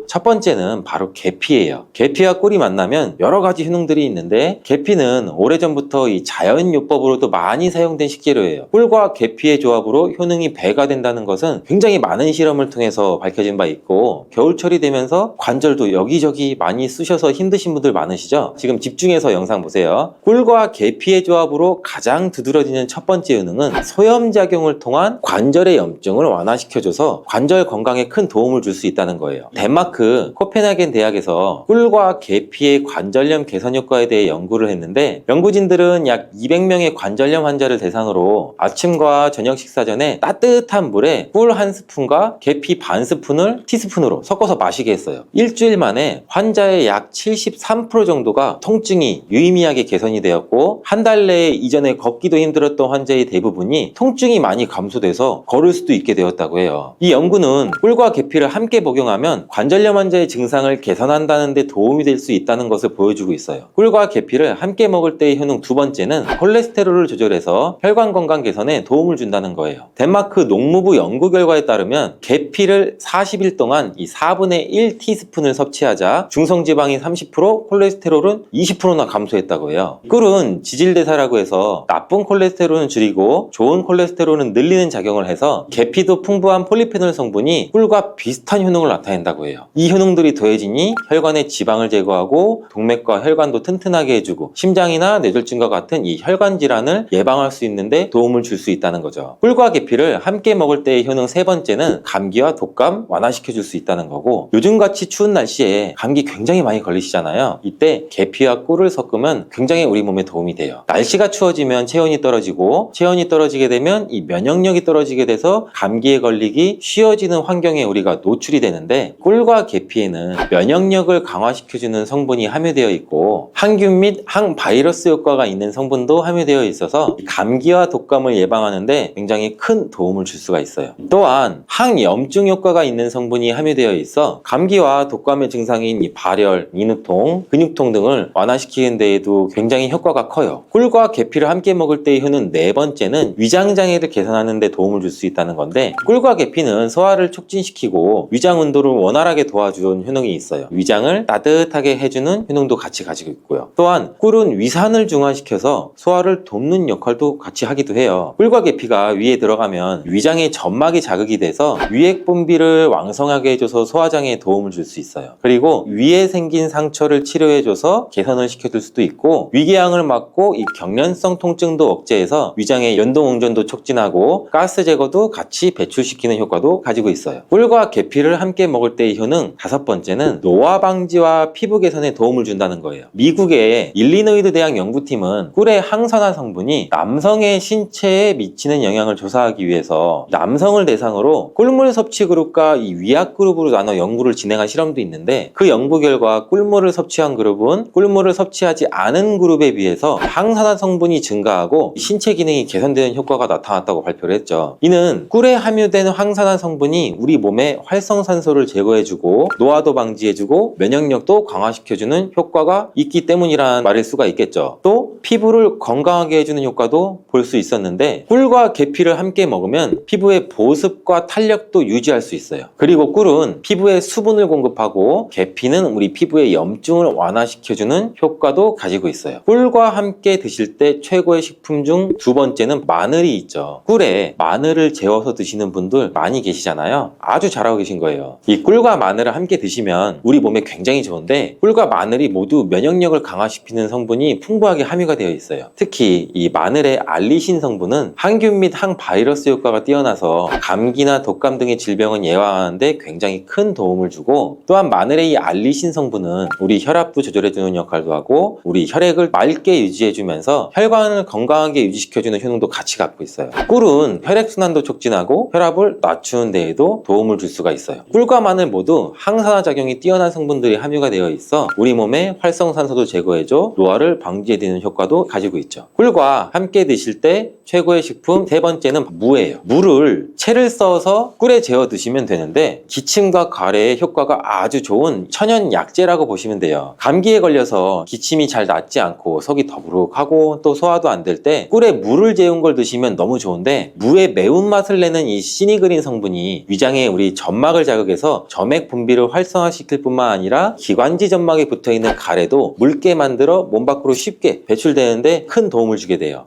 첫 번째는 바로 계피예요. 계피와 꿀이 만나면 여러 가지 효능들이 있는데, 계피는 오래전부터 이 자연요법으로도 많이 사용된 식재료예요. 꿀과 계피의 조합으로 효능이 배가 된다는 것은 굉장히 많은 실험을 통해서 밝혀진 바 있고, 겨울철이 되면서 관절도 여기저기 많이 쑤셔서 힘드신 분들 많으시죠? 지금 집중해서 영상 보세요. 꿀과 계피의 조합으로 가장 두드러지는 첫 번째 효능은 소염작용을 통한 관절의 염증을 완화시켜줘서 관절 건강에 큰 도움을 줄 수 있다는 거예요. 덴마크 덴마크 코펜하겐 대학에서 꿀과 계피의 관절염 개선 효과에 대해 연구를 했는데, 연구진들은 약 200명의 관절염 환자를 대상으로 아침과 저녁 식사 전에 따뜻한 물에 꿀 한 스푼과 계피 반 스푼을 티스푼으로 섞어서 마시게 했어요. 일주일 만에 환자의 약 73% 정도가 통증이 유의미하게 개선이 되었고, 한 달 내에 이전에 걷기도 힘들었던 환자의 대부분이 통증이 많이 감소돼서 걸을 수도 있게 되었다고 해요. 이 연구는 꿀과 계피를 함께 복용하면 관절염 환자의 증상을 개선한다는 데 도움이 될 수 있다는 것을 보여주고 있어요. 꿀과 계피를 함께 먹을 때의 효능 두 번째는 콜레스테롤을 조절해서 혈관 건강 개선에 도움을 준다는 거예요. 덴마크 농무부 연구 결과에 따르면 계피를 40일 동안 이 4분의 1 티스푼을 섭취하자 중성지방이 30%, 콜레스테롤은 20%나 감소했다고 해요. 꿀은 지질대사라고 해서 나쁜 콜레스테롤은 줄이고 좋은 콜레스테롤은 늘리는 작용을 해서 계피도 풍부한 폴리페놀 성분이 꿀과 비슷한 효능을 나타낸다고 해요. 이 효능들이 더해지니 혈관의 지방을 제거하고 동맥과 혈관도 튼튼하게 해주고 심장이나 뇌졸중과 같은 이 혈관 질환을 예방할 수 있는데 도움을 줄 수 있다는 거죠. 꿀과 계피를 함께 먹을 때의 효능 세 번째는 감기와 독감 완화시켜 줄 수 있다는 거고, 요즘같이 추운 날씨에 감기 굉장히 많이 걸리시잖아요. 이때 계피와 꿀을 섞으면 굉장히 우리 몸에 도움이 돼요. 날씨가 추워지면 체온이 떨어지고, 체온이 떨어지게 되면 이 면역력이 떨어지게 돼서 감기에 걸리기 쉬워지는 환경에 우리가 노출이 되는데, 꿀과 계피에는 면역력을 강화시켜주는 성분이 함유되어 있고 항균 및 항바이러스 효과가 있는 성분도 함유되어 있어서 감기와 독감을 예방하는데 굉장히 큰 도움을 줄 수가 있어요. 또한 항염증 효과가 있는 성분이 함유되어 있어 감기와 독감의 증상인 이 발열, 인후통, 근육통 등을 완화시키는 데에도 굉장히 효과가 커요. 꿀과 계피를 함께 먹을 때의 효능 네 번째는 위장장애를 개선하는 데 도움을 줄 수 있다는 건데, 꿀과 계피는 소화를 촉진시키고 위장 온도를 원활하게 도와주는 효능이 있어요. 위장을 따뜻하게 해주는 효능도 같이 가지고 있고요. 또한 꿀은 위산을 중화시켜서 소화를 돕는 역할도 같이 하기도 해요. 꿀과 계피가 위에 들어가면 위장의 점막이 자극이 돼서 위액 분비를 왕성하게 해줘서 소화장애에 도움을 줄 수 있어요. 그리고 위에 생긴 상처를 치료해줘서 개선을 시켜줄 수도 있고, 위궤양을 막고 이 경련성 통증도 억제해서 위장의 연동응전도 촉진하고 가스 제거도 같이 배출시키는 효과도 가지고 있어요. 꿀과 계피를 함께 먹을 때의 효능 다섯 번째는 노화 방지와 피부 개선에 도움을 준다는 거예요. 미국의 일리노이드 대학 연구팀은 꿀의 항산화 성분이 남성의 신체에 미치는 영향을 조사하기 위해서 남성을 대상으로 꿀물 섭취 그룹과 이 위약 그룹으로 나눠 연구를 진행한 실험도 있는데, 그 연구 결과 꿀물을 섭취한 그룹은 꿀물을 섭취하지 않은 그룹에 비해서 항산화 성분이 증가하고 신체 기능이 개선되는 효과가 나타났다고 발표를 했죠. 이는 꿀에 함유된 항산화 성분이 우리 몸에 활성산소를 제거해주고 노화도 방지해주고 면역력도 강화시켜주는 효과가 있기 때문이라는 말일 수가 있겠죠. 또 피부를 건강하게 해주는 효과도 볼 수 있었는데, 꿀과 계피를 함께 먹으면 피부의 보습과 탄력도 유지할 수 있어요. 그리고 꿀은 피부에 수분을 공급하고 계피는 우리 피부의 염증을 완화시켜주는 효과도 가지고 있어요. 꿀과 함께 드실 때 최고의 식품 중 두 번째는 마늘이 있죠. 꿀에 마늘을 재워서 드시는 분들 많이 계시잖아요. 아주 잘하고 계신 거예요. 이 꿀과 마늘을 함께 드시면 우리 몸에 굉장히 좋은데, 꿀과 마늘이 모두 면역력을 강화시키는 성분이 풍부하게 함유가 되어 있어요. 특히 이 마늘의 알리신 성분은 항균 및 항바이러스 효과가 뛰어나서 감기나 독감 등의 질병을 예방하는데 굉장히 큰 도움을 주고, 또한 마늘의 이 알리신 성분은 우리 혈압도 조절해주는 역할도 하고 우리 혈액을 맑게 유지해주면서 혈관을 건강하게 유지시켜주는 효능도 같이 갖고 있어요. 꿀은 혈액순환도 촉진하고 혈압을 낮추는 데에도 도움을 줄 수가 있어요. 꿀과 마늘 모두 항산화 작용이 뛰어난 성분들이 함유가 되어 있어 우리 몸에 활성산소도 제거해줘 노화를 방지해주는 효과도 가지고 있죠. 꿀과 함께 드실 때 최고의 식품 세 번째는 무예요. 무를 채를 써서 꿀에 재워 드시면 되는데, 기침과 가래에 효과가 아주 좋은 천연 약재라고 보시면 돼요. 감기에 걸려서 기침이 잘 낫지 않고 속이 더부룩하고 또 소화도 안 될 때 꿀에 무를 재운 걸 드시면 너무 좋은데, 무의 매운맛을 내는 이 시니그린 성분이 위장에 우리 점막을 자극해서 점액 분비를 활성화시킬 뿐만 아니라 기관지 점막에 붙어있는 가래도 묽게 만들어 몸 밖으로 쉽게 배출되는데 큰 도움을 주게 돼요.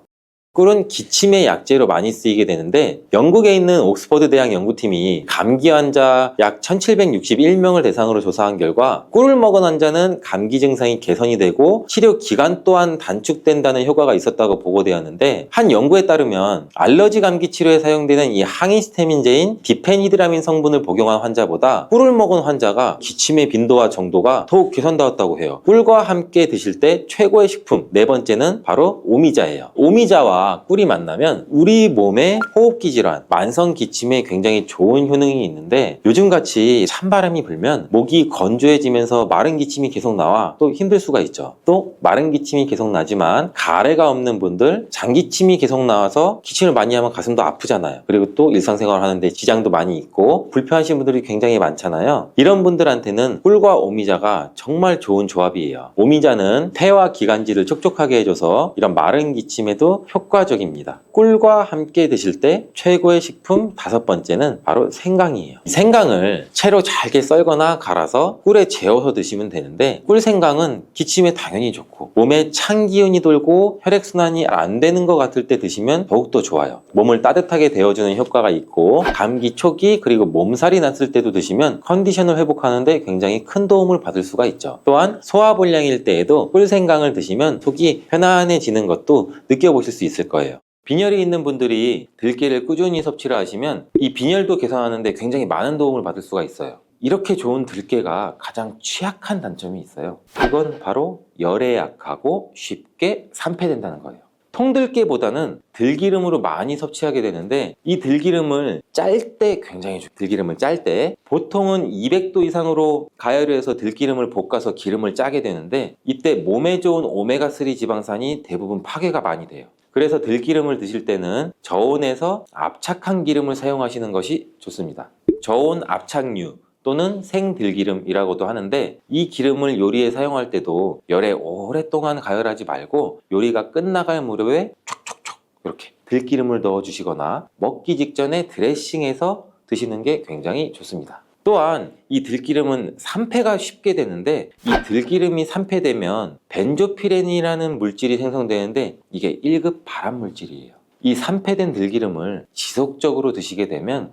꿀은 기침의 약재로 많이 쓰이게 되는데 영국에 있는 옥스퍼드 대학 연구팀이 감기 환자 약 1761명을 대상으로 조사한 결과 꿀을 먹은 환자는 감기 증상이 개선이 되고 치료 기간 또한 단축된다는 효과가 있었다고 보고되었는데 한 연구에 따르면 알러지 감기 치료에 사용되는 이 항히스타민제인 디페니드라민 성분을 복용한 환자보다 꿀을 먹은 환자가 기침의 빈도와 정도가 더욱 개선되었다고 해요. 꿀과 함께 드실 때 최고의 식품 네 번째는 바로 오미자예요. 오미자와 꿀이 만나면 우리 몸의 호흡기 질환, 만성 기침에 굉장히 좋은 효능이 있는데 요즘같이 찬바람이 불면 목이 건조해지면서 마른 기침이 계속 나와 또 힘들 수가 있죠. 또 마른 기침이 계속 나지만 가래가 없는 분들 장기침이 계속 나와서 기침을 많이 하면 가슴도 아프잖아요. 그리고 또 일상생활 하는데 지장도 많이 있고 불편하신 분들이 굉장히 많잖아요. 이런 분들한테는 꿀과 오미자가 정말 좋은 조합이에요. 오미자는 폐와 기관지를 촉촉하게 해줘서 이런 마른 기침에도 효과적입니다. 꿀과 함께 드실 때 최고의 식품 다섯 번째는 바로 생강이에요. 생강을 채로 잘게 썰거나 갈아서 꿀에 재워서 드시면 되는데 꿀생강은 기침에 당연히 좋고 몸에 찬 기운이 돌고 혈액순환이 안 되는 것 같을 때 드시면 더욱더 좋아요. 몸을 따뜻하게 데워주는 효과가 있고 감기 초기 그리고 몸살이 났을 때도 드시면 컨디션을 회복하는데 굉장히 큰 도움을 받을 수가 있죠. 또한 소화불량일 때에도 꿀생강을 드시면 속이 편안해지는 것도 느껴보실 수 있을 거예요. 빈혈이 있는 분들이 들깨를 꾸준히 섭취를 하시면 이 빈혈도 개선하는데 굉장히 많은 도움을 받을 수가 있어요. 이렇게 좋은 들깨가 가장 취약한 단점이 있어요. 그건 바로 열에 약하고 쉽게 산패된다는 거예요. 통들깨보다는 들기름으로 많이 섭취하게 되는데 이 들기름을 짤 때 굉장히 좋아요. 들기름을 짤 때 보통은 200도 이상으로 가열을 해서 들기름을 볶아서 기름을 짜게 되는데 이때 몸에 좋은 오메가3 지방산이 대부분 파괴가 많이 돼요. 그래서 들기름을 드실 때는 저온에서 압착한 기름을 사용하시는 것이 좋습니다. 저온 압착류 또는 생들기름이라고도 하는데 이 기름을 요리에 사용할 때도 열에 오랫동안 가열하지 말고 요리가 끝나갈 무렵에 촉촉촉 이렇게 들기름을 넣어 주시거나 먹기 직전에 드레싱해서 드시는 게 굉장히 좋습니다. 또한 이 들기름은 산패가 쉽게 되는데 이 들기름이 산패되면 벤조피렌이라는 물질이 생성되는데 이게 1급 발암 물질이에요. 이 산패된 들기름을 지속적으로 드시게 되면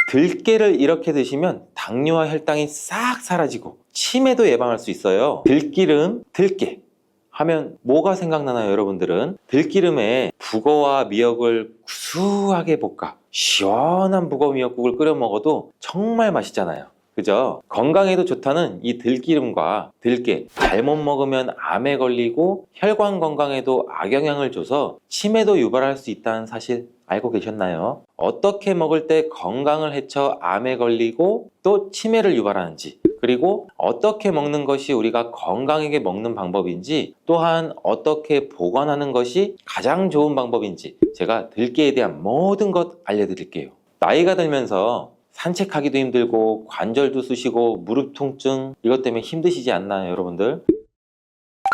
들깨를 이렇게 드시면 당뇨와 혈당이 싹 사라지고 치매도 예방할 수 있어요. 들기름, 들깨 하면 뭐가 생각나나요, 여러분들은? 들기름에 북어와 미역을 구수하게 볶아 시원한 북어 미역국을 끓여 먹어도 정말 맛있잖아요. 그죠? 건강에도 좋다는 이 들기름과 들깨 잘못 먹으면 암에 걸리고 혈관 건강에도 악영향을 줘서 치매도 유발할 수 있다는 사실 알고 계셨나요? 어떻게 먹을 때 건강을 해쳐 암에 걸리고 또 치매를 유발하는지 그리고 어떻게 먹는 것이 우리가 건강하게 먹는 방법인지 또한 어떻게 보관하는 것이 가장 좋은 방법인지 제가 들깨에 대한 모든 것 알려드릴게요. 나이가 들면서 산책하기도 힘들고 관절도 쑤시고 무릎 통증 이것 때문에 힘드시지 않나요, 여러분들?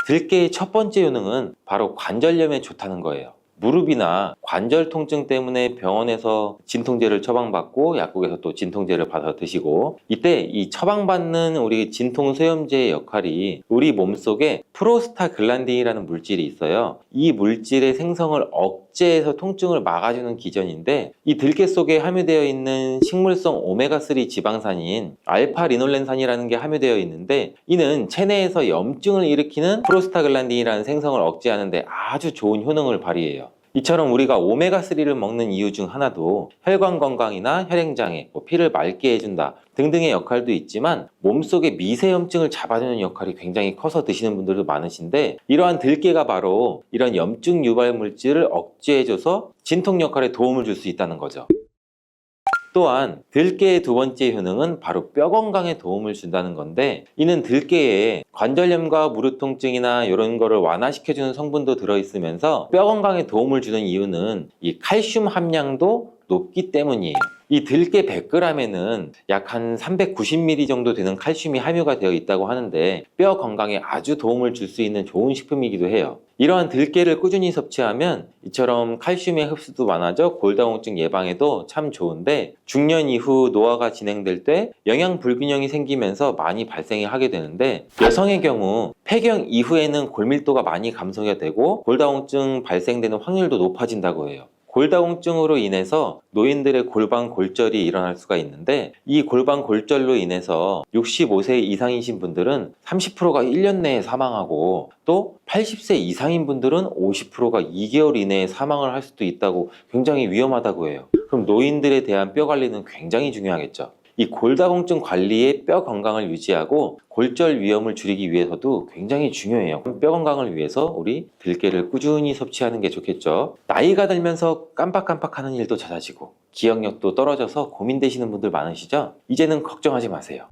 들깨의 첫 번째 효능은 바로 관절염에 좋다는 거예요. 무릎이나 관절 통증 때문에 병원에서 진통제를 처방받고 약국에서 또 진통제를 받아 드시고 이때 이 처방받는 우리 진통소염제의 역할이 우리 몸속에 프로스타글란딘이라는 물질이 있어요. 이 물질의 생성을 억제해서 통증을 막아주는 기전인데 이 들깨 속에 함유되어 있는 식물성 오메가3 지방산인 알파리놀렌산이라는 게 함유되어 있는데 이는 체내에서 염증을 일으키는 프로스타글란딘이라는 생성을 억제하는 데 아주 좋은 효능을 발휘해요. 이처럼 우리가 오메가3를 먹는 이유 중 하나도 혈관 건강이나 혈행장애, 피를 맑게 해준다 등등의 역할도 있지만 몸속의 미세염증을 잡아주는 역할이 굉장히 커서 드시는 분들도 많으신데 이러한 들깨가 바로 이런 염증 유발 물질을 억제해줘서 진통 역할에 도움을 줄 수 있다는 거죠. 또한 들깨의 두 번째 효능은 바로 뼈 건강에 도움을 준다는 건데 이는 들깨에 관절염과 무릎 통증이나 이런 거를 완화시켜주는 성분도 들어있으면서 뼈 건강에 도움을 주는 이유는 이 칼슘 함량도 높기 때문이에요. 이 들깨 100g에는 약 한 390ml 정도 되는 칼슘이 함유가 되어 있다고 하는데 뼈 건강에 아주 도움을 줄 수 있는 좋은 식품이기도 해요. 이러한 들깨를 꾸준히 섭취하면 이처럼 칼슘의 흡수도 많아져 골다공증 예방에도 참 좋은데, 중년 이후 노화가 진행될 때 영양 불균형이 생기면서 많이 발생이 하게 되는데, 여성의 경우 폐경 이후에는 골밀도가 많이 감소가 되고 골다공증 발생되는 확률도 높아진다고 해요. 골다공증으로 인해서 노인들의 골반 골절이 일어날 수가 있는데, 이 골반 골절로 인해서 65세 이상이신 분들은 30%가 1년 내에 사망하고, 또 80세 이상인 분들은 50%가 2개월 이내에 사망을 할 수도 있다고, 굉장히 위험하다고 해요. 그럼 노인들에 대한 뼈 관리는 굉장히 중요하겠죠. 이 골다공증 관리에 뼈 건강을 유지하고 골절 위험을 줄이기 위해서도 굉장히 중요해요. 뼈 건강을 위해서 우리 들깨를 꾸준히 섭취하는 게 좋겠죠. 나이가 들면서 깜빡깜빡하는 일도 잦아지고 기억력도 떨어져서 고민되시는 분들 많으시죠? 이제는 걱정하지 마세요.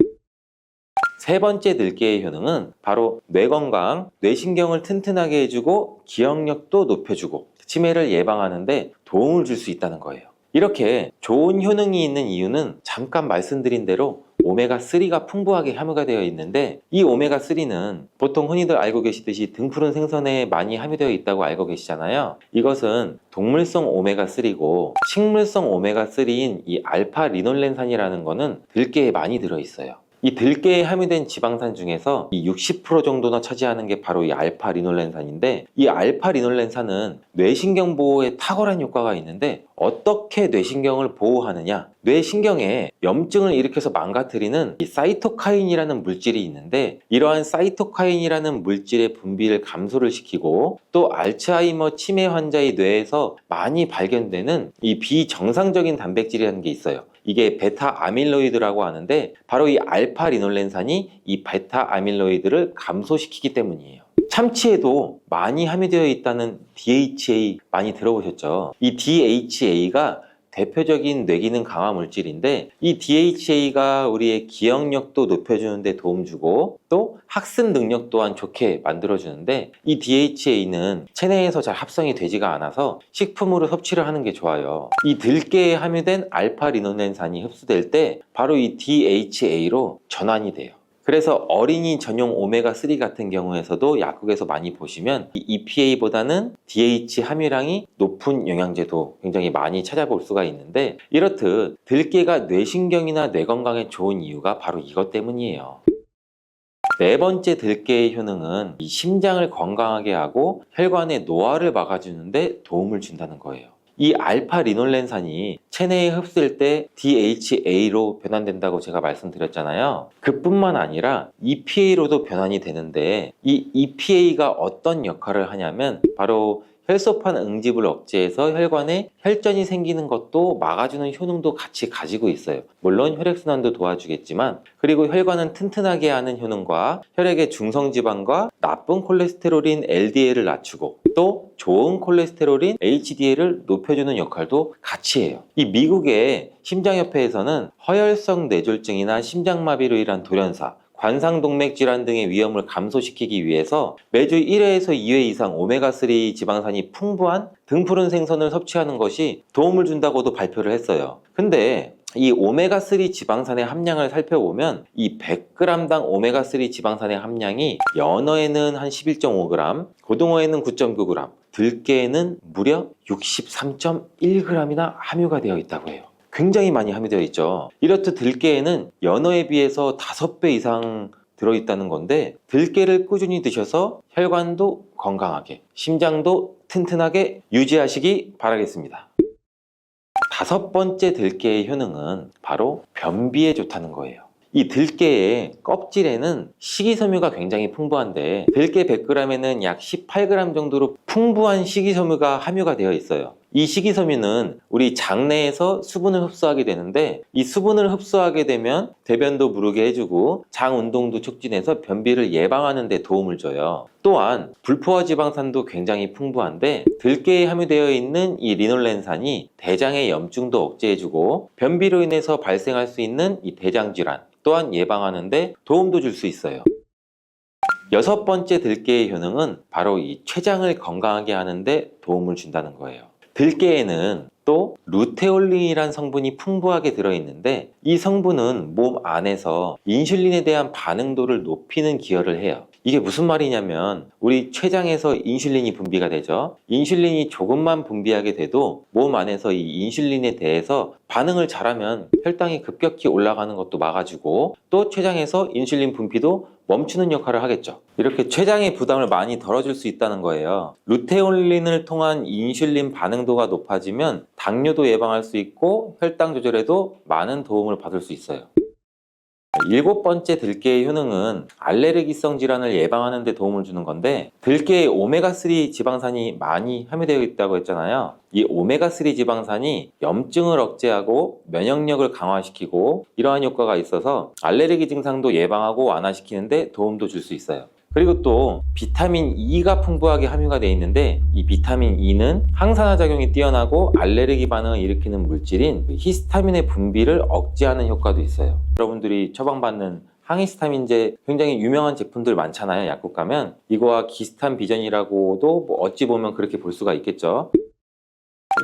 세 번째 들깨의 효능은 바로 뇌 건강, 뇌신경을 튼튼하게 해주고 기억력도 높여주고 치매를 예방하는 데 도움을 줄 수 있다는 거예요. 이렇게 좋은 효능이 있는 이유는 잠깐 말씀드린 대로 오메가3가 풍부하게 함유가 되어 있는데, 이 오메가3는 보통 흔히들 알고 계시듯이 등푸른 생선에 많이 함유되어 있다고 알고 계시잖아요. 이것은 동물성 오메가3고, 식물성 오메가3인 이 알파 리놀렌산이라는 거는 들깨에 많이 들어있어요. 이 들깨에 함유된 지방산 중에서 이 60% 정도나 차지하는 게 바로 이 알파 리놀렌산인데, 이 알파 리놀렌산은 뇌신경 보호에 탁월한 효과가 있는데, 어떻게 뇌신경을 보호하느냐? 뇌신경에 염증을 일으켜서 망가뜨리는 이 사이토카인이라는 물질이 있는데, 이러한 사이토카인이라는 물질의 분비를 감소를 시키고, 또 알츠하이머 치매 환자의 뇌에서 많이 발견되는 이 비정상적인 단백질이라는 게 있어요. 이게 베타 아밀로이드라고 하는데, 바로 이 알파 리놀렌산이 이 베타 아밀로이드를 감소시키기 때문이에요. 참치에도 많이 함유되어 있다는 DHA 많이 들어보셨죠? 이 DHA가 대표적인 뇌기능 강화 물질인데, 이 DHA가 우리의 기억력도 높여주는 데 도움 주고 또 학습 능력 또한 좋게 만들어주는데, 이 DHA는 체내에서 잘 합성이 되지가 않아서 식품으로 섭취를 하는 게 좋아요. 이 들깨에 함유된 알파 리놀렌산이 흡수될 때 바로 이 DHA로 전환이 돼요. 그래서 어린이 전용 오메가3 같은 경우에서도 약국에서 많이 보시면 이 EPA보다는 DH 함유량이 높은 영양제도 굉장히 많이 찾아볼 수가 있는데, 이렇듯 들깨가 뇌신경이나 뇌 건강에 좋은 이유가 바로 이것 때문이에요. 네 번째 들깨의 효능은 이 심장을 건강하게 하고 혈관의 노화를 막아주는 데 도움을 준다는 거예요. 이 알파 리놀렌산이 체내에 흡수될 때 DHA로 변환된다고 제가 말씀드렸잖아요. 그뿐만 아니라 EPA로도 변환이 되는데, 이 EPA가 어떤 역할을 하냐면 바로 혈소판 응집을 억제해서 혈관에 혈전이 생기는 것도 막아주는 효능도 같이 가지고 있어요. 물론 혈액순환도 도와주겠지만, 그리고 혈관은 튼튼하게 하는 효능과 혈액의 중성지방과 나쁜 콜레스테롤인 LDL을 낮추고 또 좋은 콜레스테롤인 HDL을 높여주는 역할도 같이 해요. 이 미국의 심장협회에서는 허혈성 뇌졸중이나 심장마비로 인한 돌연사, 관상동맥 질환 등의 위험을 감소시키기 위해서 매주 1회에서 2회 이상 오메가3 지방산이 풍부한 등푸른 생선을 섭취하는 것이 도움을 준다고도 발표를 했어요. 근데 이 오메가3 지방산의 함량을 살펴보면 이 100g당 오메가3 지방산의 함량이 연어에는 한 11.5g, 고등어에는 9.9g, 들깨에는 무려 63.1g이나 함유가 되어 있다고 해요. 굉장히 많이 함유되어 있죠. 이렇듯 들깨에는 연어에 비해서 5배 이상 들어있다는 건데, 들깨를 꾸준히 드셔서 혈관도 건강하게, 심장도 튼튼하게 유지하시기 바라겠습니다. 다섯 번째 들깨의 효능은 바로 변비에 좋다는 거예요. 이 들깨의 껍질에는 식이섬유가 굉장히 풍부한데, 들깨 100g에는 약 18g 정도로 풍부한 식이섬유가 함유가 되어 있어요. 이 식이섬유는 우리 장내에서 수분을 흡수하게 되는데, 이 수분을 흡수하게 되면 대변도 무르게 해주고 장 운동도 촉진해서 변비를 예방하는 데 도움을 줘요. 또한 불포화 지방산도 굉장히 풍부한데, 들깨에 함유되어 있는 이 리놀렌산이 대장의 염증도 억제해주고 변비로 인해서 발생할 수 있는 이 대장 질환 또한 예방하는 데 도움도 줄 수 있어요. 여섯 번째 들깨의 효능은 바로 이 췌장을 건강하게 하는 데 도움을 준다는 거예요. 들깨에는 또 루테올린이란 성분이 풍부하게 들어있는데, 이 성분은 몸 안에서 인슐린에 대한 반응도를 높이는 기여를 해요. 이게 무슨 말이냐면 우리 췌장에서 인슐린이 분비가 되죠. 인슐린이 조금만 분비하게 돼도 몸 안에서 이 인슐린에 대해서 반응을 잘하면 혈당이 급격히 올라가는 것도 막아주고 또 췌장에서 인슐린 분비도 멈추는 역할을 하겠죠. 이렇게 췌장의 부담을 많이 덜어줄 수 있다는 거예요. 루테올린을 통한 인슐린 반응도가 높아지면 당뇨도 예방할 수 있고 혈당 조절에도 많은 도움을 받을 수 있어요. 일곱 번째 들깨의 효능은 알레르기성 질환을 예방하는 데 도움을 주는 건데, 들깨에 오메가3 지방산이 많이 함유되어 있다고 했잖아요. 이 오메가3 지방산이 염증을 억제하고 면역력을 강화시키고 이러한 효과가 있어서 알레르기 증상도 예방하고 완화시키는 데 도움도 줄 수 있어요. 그리고 또 비타민 E가 풍부하게 함유가 되어 있는데, 이 비타민 E는 항산화 작용이 뛰어나고 알레르기 반응을 일으키는 물질인 히스타민의 분비를 억제하는 효과도 있어요. 여러분들이 처방받는 항히스타민제 굉장히 유명한 제품들 많잖아요. 약국 가면 이거와 기스탄 비전이라고도 뭐 어찌 보면 그렇게 볼 수가 있겠죠.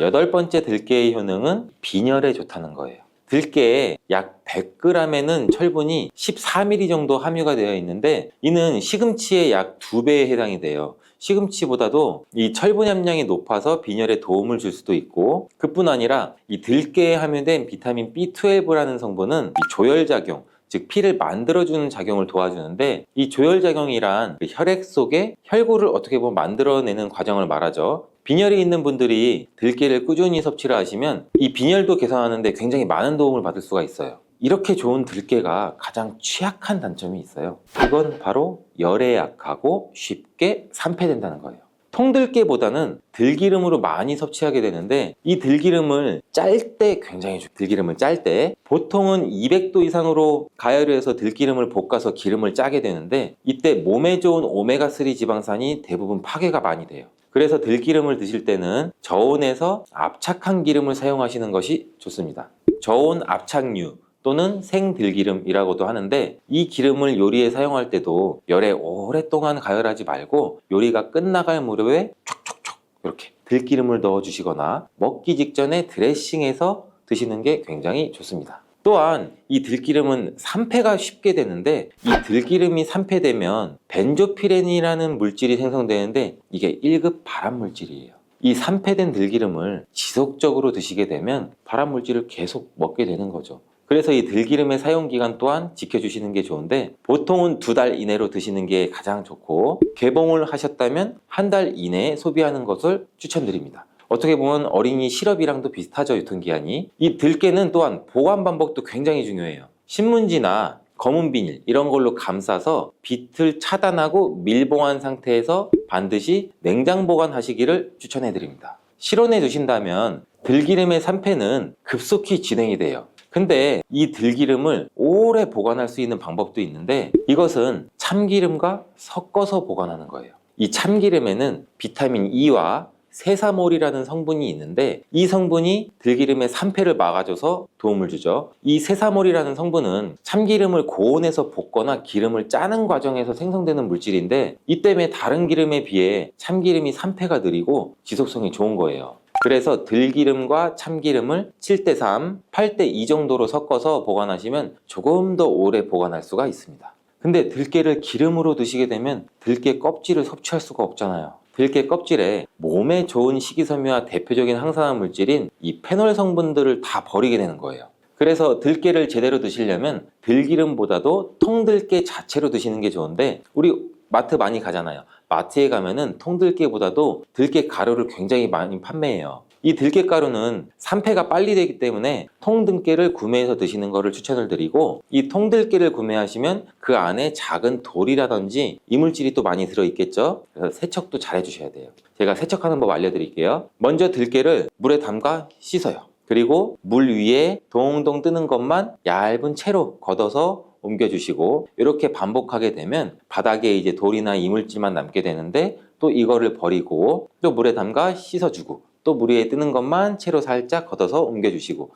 여덟 번째 들깨의 효능은 빈혈에 좋다는 거예요. 들깨에 약 100g에는 철분이 14mg 정도 함유가 되어 있는데, 이는 시금치의 약 2배에 해당이 돼요. 시금치보다도 이 철분 함량이 높아서 빈혈에 도움을 줄 수도 있고, 그뿐 아니라 이 들깨에 함유된 비타민 B12라는 성분은 이 조혈작용, 즉 피를 만들어주는 작용을 도와주는데, 이 조혈작용이란 그 혈액 속에 혈구를 어떻게 보면 만들어내는 과정을 말하죠. 빈혈이 있는 분들이 들깨를 꾸준히 섭취를 하시면 이 빈혈도 개선하는데 굉장히 많은 도움을 받을 수가 있어요. 이렇게 좋은 들깨가 가장 취약한 단점이 있어요. 그건 바로 열에 약하고 쉽게 산패된다는 거예요. 통들깨보다는 들기름으로 많이 섭취하게 되는데, 이 들기름을 짤 때 굉장히 좋아요. 들기름을 짤 때 보통은 200도 이상으로 가열을 해서 들기름을 볶아서 기름을 짜게 되는데, 이때 몸에 좋은 오메가3 지방산이 대부분 파괴가 많이 돼요. 그래서 들기름을 드실 때는 저온에서 압착한 기름을 사용하시는 것이 좋습니다. 저온 압착류 또는 생들기름이라고도 하는데, 이 기름을 요리에 사용할 때도 열에 오랫동안 가열하지 말고 요리가 끝나갈 무렵에 촉촉촉 이렇게 들기름을 넣어 주시거나 먹기 직전에 드레싱해서 드시는 게 굉장히 좋습니다. 또한 이 들기름은 산패가 쉽게 되는데, 이 들기름이 산패되면 벤조피렌이라는 물질이 생성되는데, 이게 1급 발암 물질이에요. 이 산패된 들기름을 지속적으로 드시게 되면 발암 물질을 계속 먹게 되는 거죠. 그래서 이 들기름의 사용 기간 또한 지켜주시는 게 좋은데, 보통은 2달 이내로 드시는 게 가장 좋고, 개봉을 하셨다면 1달 이내에 소비하는 것을 추천드립니다. 어떻게 보면 어린이 시럽이랑도 비슷하죠, 유통기한이. 이 들깨는 또한 보관 방법도 굉장히 중요해요. 신문지나 검은 비닐 이런 걸로 감싸서 빛을 차단하고 밀봉한 상태에서 반드시 냉장 보관하시기를 추천해 드립니다. 실온에 두신다면 들기름의 산패는 급속히 진행이 돼요. 근데 이 들기름을 오래 보관할 수 있는 방법도 있는데, 이것은 참기름과 섞어서 보관하는 거예요. 이 참기름에는 비타민 E와 세사몰이라는 성분이 있는데, 이 성분이 들기름의 산패를 막아줘서 도움을 주죠. 이 세사몰이라는 성분은 참기름을 고온에서 볶거나 기름을 짜는 과정에서 생성되는 물질인데, 이 때문에 다른 기름에 비해 참기름이 산패가 느리고 지속성이 좋은 거예요. 그래서 들기름과 참기름을 7:3, 8:2 정도로 섞어서 보관하시면 조금 더 오래 보관할 수가 있습니다. 근데 들깨를 기름으로 드시게 되면 들깨 껍질을 섭취할 수가 없잖아요. 들깨 껍질에 몸에 좋은 식이섬유와 대표적인 항산화 물질인 이 페놀 성분들을 다 버리게 되는 거예요. 그래서 들깨를 제대로 드시려면 들기름보다도 통들깨 자체로 드시는 게 좋은데, 우리 마트 많이 가잖아요. 마트에 가면은 통들깨보다도 들깨 가루를 굉장히 많이 판매해요. 이 들깨 가루는 산패가 빨리 되기 때문에 통들깨를 구매해서 드시는 것을 추천을 드리고, 이 통들깨를 구매하시면 그 안에 작은 돌이라든지 이물질이 또 많이 들어있겠죠. 그래서 세척도 잘 해주셔야 돼요. 제가 세척하는 법 알려드릴게요. 먼저 들깨를 물에 담가 씻어요. 그리고 물 위에 동동 뜨는 것만 얇은 채로 걷어서 옮겨주시고, 이렇게 반복하게 되면 바닥에 이제 돌이나 이물질만 남게 되는데, 또 이거를 버리고 또 물에 담가 씻어주고, 또 물 위에 뜨는 것만 채로 살짝 걷어서 옮겨주시고,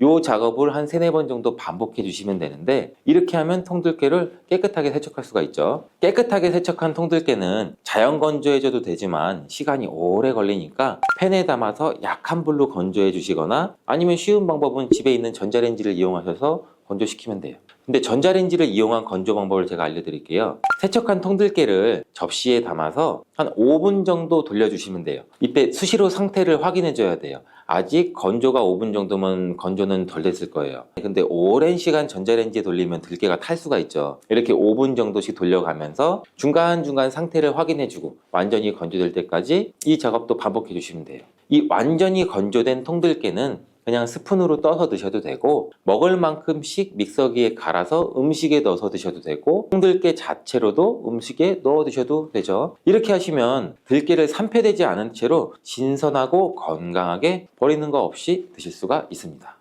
이 작업을 한 3-4번 정도 반복해 주시면 되는데, 이렇게 하면 통들깨를 깨끗하게 세척할 수가 있죠. 깨끗하게 세척한 통들깨는 자연 건조해줘도 되지만 시간이 오래 걸리니까 팬에 담아서 약한 불로 건조해 주시거나, 아니면 쉬운 방법은 집에 있는 전자레인지를 이용하셔서 건조시키면 돼요. 근데 전자레인지를 이용한 건조 방법을 제가 알려드릴게요. 세척한 통들깨를 접시에 담아서 한 5분 정도 돌려주시면 돼요. 이때 수시로 상태를 확인해 줘야 돼요. 아직 건조가 5분 정도면 건조는 덜 됐을 거예요. 근데 오랜 시간 전자레인지에 돌리면 들깨가 탈 수가 있죠. 이렇게 5분 정도씩 돌려가면서 중간중간 상태를 확인해주고 완전히 건조될 때까지 이 작업도 반복해 주시면 돼요. 이 완전히 건조된 통들깨는 그냥 스푼으로 떠서 드셔도 되고 먹을 만큼씩 믹서기에 갈아서 음식에 넣어서 드셔도 되고 통들깨 자체로도 음식에 넣어 드셔도 되죠. 이렇게 하시면 들깨를 산패되지 않은 채로 신선하고 건강하게 버리는 거 없이 드실 수가 있습니다.